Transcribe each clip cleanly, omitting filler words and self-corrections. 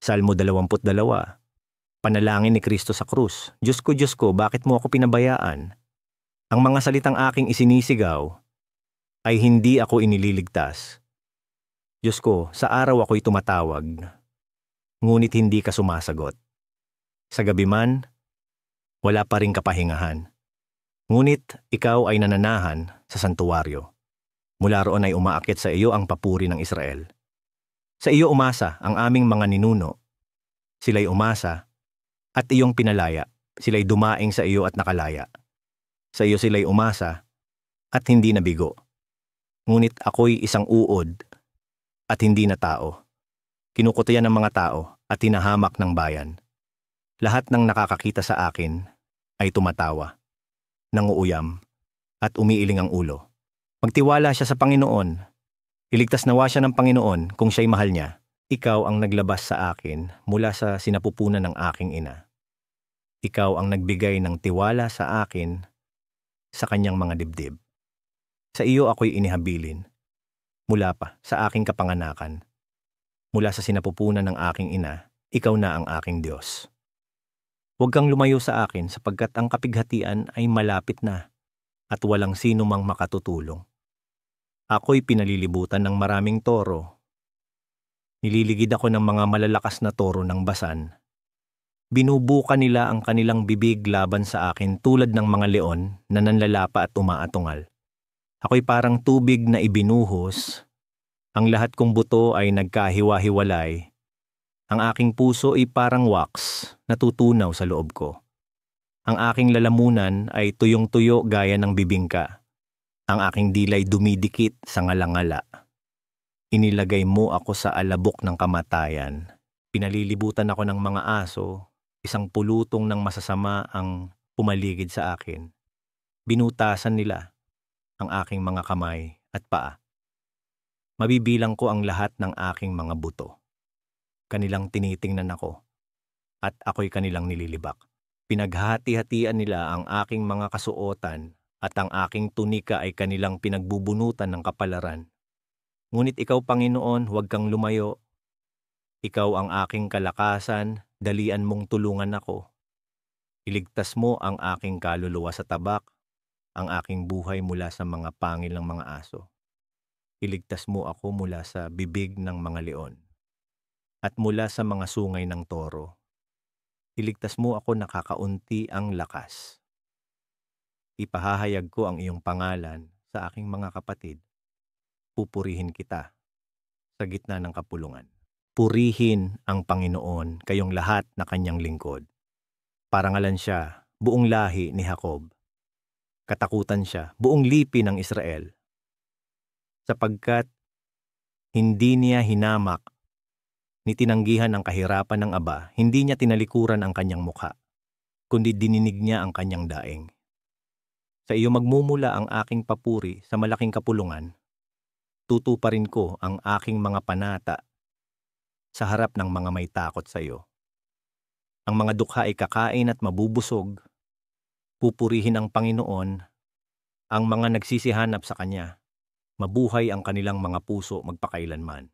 Salmo 22, panalangin ni Kristo sa krus. Diyos ko, bakit mo ako pinabayaan? Ang mga salitang aking isinisigaw ay hindi ako inililigtas. Diyos ko, sa araw ako'y tumatawag, ngunit hindi ka sumasagot. Sa gabi man, wala pa ring kapahingahan. Ngunit ikaw ay nananahan sa santuwaryo. Mula roon ay umaakit sa iyo ang papuri ng Israel. Sa iyo umasa ang aming mga ninuno. Sila'y umasa at iyong pinalaya. Sila'y dumaing sa iyo at nakalaya. Sa iyo sila'y umasa at hindi nabigo. Ngunit ako'y isang uod at hindi na tao. Kinukutiyan ng mga tao at tinahamak ng bayan. Lahat ng nakakakita sa akin ay tumatawa, nanguuyam at umiiling ang ulo. Magtiwala siya sa Panginoon. Iligtas nawa siya ng Panginoon kung siya'y mahal niya. Ikaw ang naglabas sa akin mula sa sinapupunan ng aking ina. Ikaw ang nagbigay ng tiwala sa akin sa kanyang mga dibdib. Sa iyo ako'y inihabilin, mula pa sa aking kapanganakan. Mula sa sinapupunan ng aking ina, ikaw na ang aking Diyos. Huwag kang lumayo sa akin sapagkat ang kapighatian ay malapit na at walang sino mang makatutulong. Ako'y pinalilibutan ng maraming toro. Nililigid ako ng mga malalakas na toro ng Basan. Binubuka nila ang kanilang bibig laban sa akin tulad ng mga leon na nanlalapa at umaatungal. Ako'y parang tubig na ibinuhos. Ang lahat kong buto ay nagkahiwa-hiwalay. Ang aking puso ay parang wax na tutunaw sa loob ko. Ang aking lalamunan ay tuyong-tuyo gaya ng bibingka. Ang aking dilay dumidikit sa ngalangala. Inilagay mo ako sa alabok ng kamatayan. Pinalilibutan ako ng mga aso, isang pulutong ng masasama ang pumaligid sa akin. Binutasan nila ang aking mga kamay at paa. Mabibilang ko ang lahat ng aking mga buto. Kanilang tinitingnan ako, at ako'y kanilang nililibak. Pinaghati-hatian nila ang aking mga kasuotan, at ang aking tunika ay kanilang pinagbubunutan ng kapalaran. Ngunit ikaw, Panginoon, huwag kang lumayo. Ikaw ang aking kalakasan, dalian mong tulungan ako. Iligtas mo ang aking kaluluwa sa tabak, ang aking buhay mula sa mga pangil ng mga aso. Iligtas mo ako mula sa bibig ng mga leon, at mula sa mga sungay ng toro. Iligtas mo ako nakakaunti ang lakas. Ipahahayag ko ang iyong pangalan sa aking mga kapatid. Pupurihin kita sa gitna ng kapulungan. Purihin ang Panginoon, kayong lahat na kanyang lingkod. Parangalan siya, buong lahi ni Jacob. Katakutan siya, buong lipi ng Israel. Sapagkat hindi niya hinamak ni tinanggihan ang kahirapan ng Aba, hindi niya tinalikuran ang kanyang mukha, kundi dininig niya ang kanyang daing. Sa iyo magmumula ang aking papuri sa malaking kapulungan. Tutuparin ko ang aking mga panata sa harap ng mga may takot sa iyo. Ang mga dukha ay kakain at mabubusog. Pupurihin ang Panginoon, ang mga nagsisihanap sa Kanya. Mabuhay ang kanilang mga puso magpakailanman.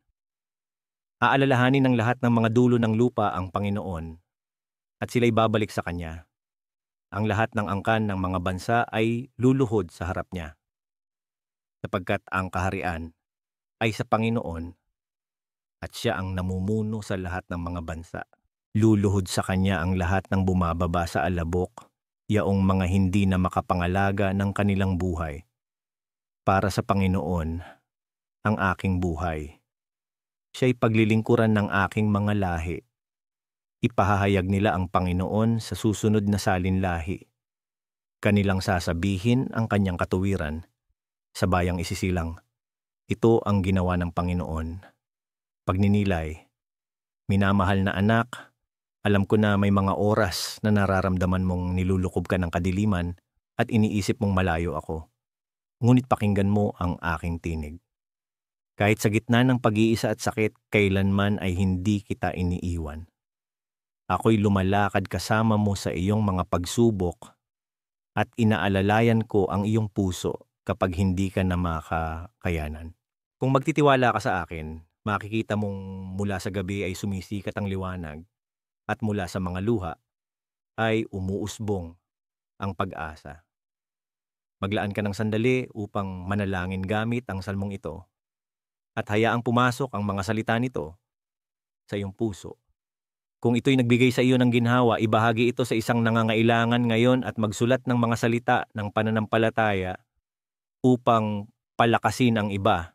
Aalalahanin ng lahat ng mga dulo ng lupa ang Panginoon, at sila'y babalik sa Kanya. Ang lahat ng angkan ng mga bansa ay luluhod sa harap niya. Sapagkat ang kaharian ay sa Panginoon, at siya ang namumuno sa lahat ng mga bansa. Luluhod sa Kanya ang lahat ng bumababa sa alabok, yaong mga hindi na makapangalaga ng kanilang buhay. Para sa Panginoon ang aking buhay. Siya'y paglilingkuran ng aking mga lahi. Ipahahayag nila ang Panginoon sa susunod na salinlahi. Kanilang sasabihin ang kanyang katuwiran. Sa bayang isisilang, ito ang ginawa ng Panginoon. Pagninilay, minamahal na anak, alam ko na may mga oras na nararamdaman mong nilulukob ka ng kadiliman at iniisip mong malayo ako. Ngunit pakinggan mo ang aking tinig. Kahit sa gitna ng pag-iisa at sakit, kailanman ay hindi kita iniiwan. Ako'y lumalakad kasama mo sa iyong mga pagsubok at inaalalayan ko ang iyong puso kapag hindi ka na makakayanan. Kung magtitiwala ka sa akin, makikita mong mula sa gabi ay sumisikat ang liwanag at mula sa mga luha ay umuusbong ang pag-asa. Maglaan ka ng sandali upang manalangin gamit ang salmong ito at hayaang pumasok ang mga salita nito sa iyong puso. Kung ito'y nagbigay sa iyo ng ginhawa, ibahagi ito sa isang nangangailangan ngayon at magsulat ng mga salita ng pananampalataya upang palakasin ang iba